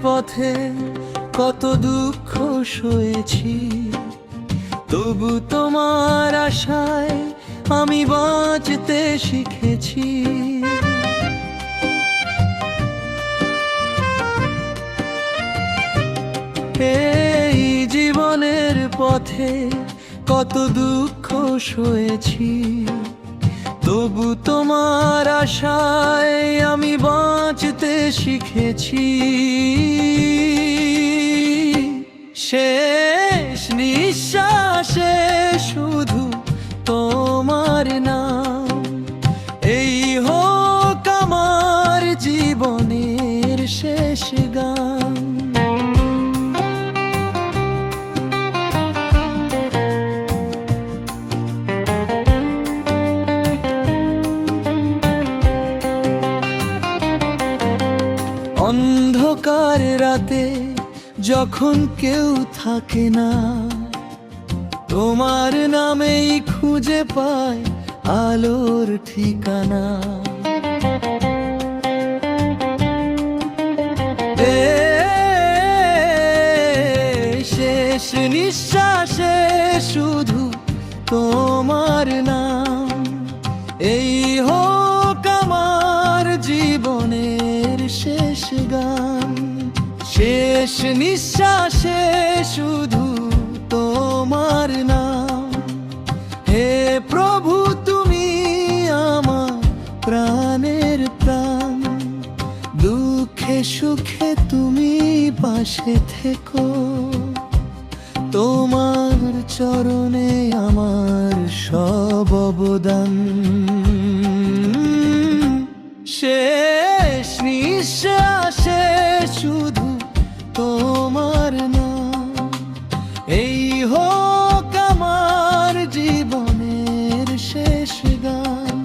পথে কত দুঃখ সয়েছি, তবু তোমার আশায় আমি বাঁচতে শিখেছি। এই জীবনের পথে কত দুঃখ সয়েছি, তবু তোমার আশায় আমি বাঁচতে শিখেছি। শেষ নিঃশ্বাসে শুধু তোমার নাম, এই হোক আমার জীবনের শেষ গান। অন্ধকার রাতে যখন কেউ থাকে না, তোমার নামেই খুঁজে পায় আলোর ঠিকানা। শেষ নিঃশ্বাসে শুধু তোমার নাম, এই হোক আমার জীবনের শেষ গান। শেষ নিঃশ্বাসে শুধু তোমার নাম, হে প্রভু তুমি আমার প্রাণের প্রাণ। দুঃখে সুখে তুমি পাশে থেকো, তোমার চরণে আমার সব অবদান। শেষ নিঃশ্বাসে শুধু তোমার নাম, এই হোক আমার জীবনের শেষ গান।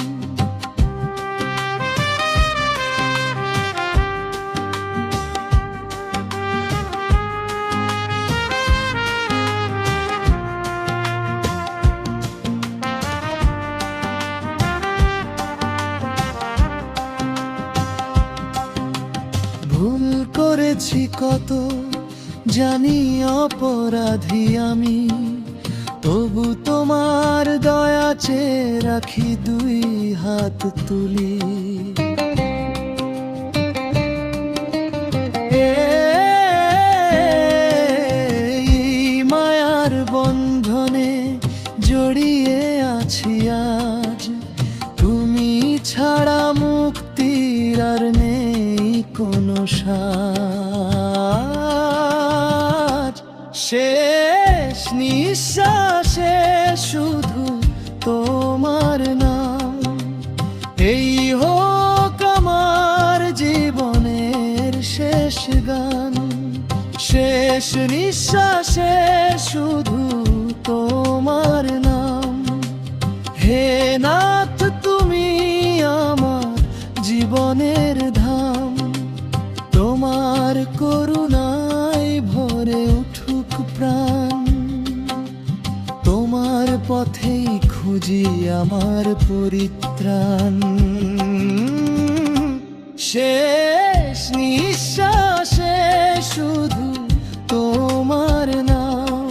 ভুল করেছি কত জানি অপরাধী আমি, তবু তোমার দয়া চেয়ে রাখি দুই হাত তুলি। এই মায়ার বন্ধনে জড়িয়ে আছি আজ, তুমি ছাড়া মুক্তির আর নেই কোনো সাজ। শেষ নিঃশ্বাসে শুধু তোমার নাম, এই হোক আমার জীবনের শেষ গান। শেষ নিঃশ্বাসে শুধু তোমার নাম, হে নাথ তুমি আমার জীবনের ধাম। তোমার করুণায় ভরে উঠুক প্রাণ, তোমার পথেই খুঁজি আমার পরিত্রাণ। শেষ নিঃশ্বাসে শুধু তোমার নাম,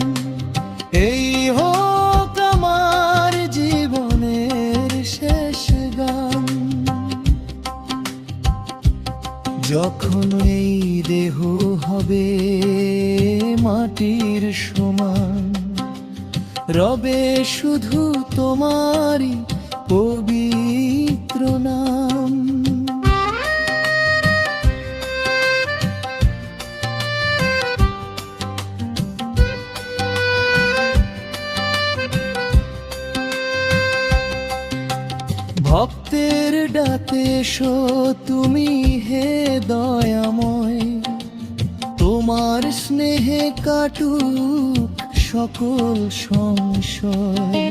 এই হোক আমার জীবনের শেষ গান। যখন এই দেহ হবে মাটির সমান, রবে শুধু তোমারই পবিত্র নাম। ভক্তের ডাকে এসো তুমি হে দয়াময়, তোমার স্নেহে কাটুক সকল সংশয়।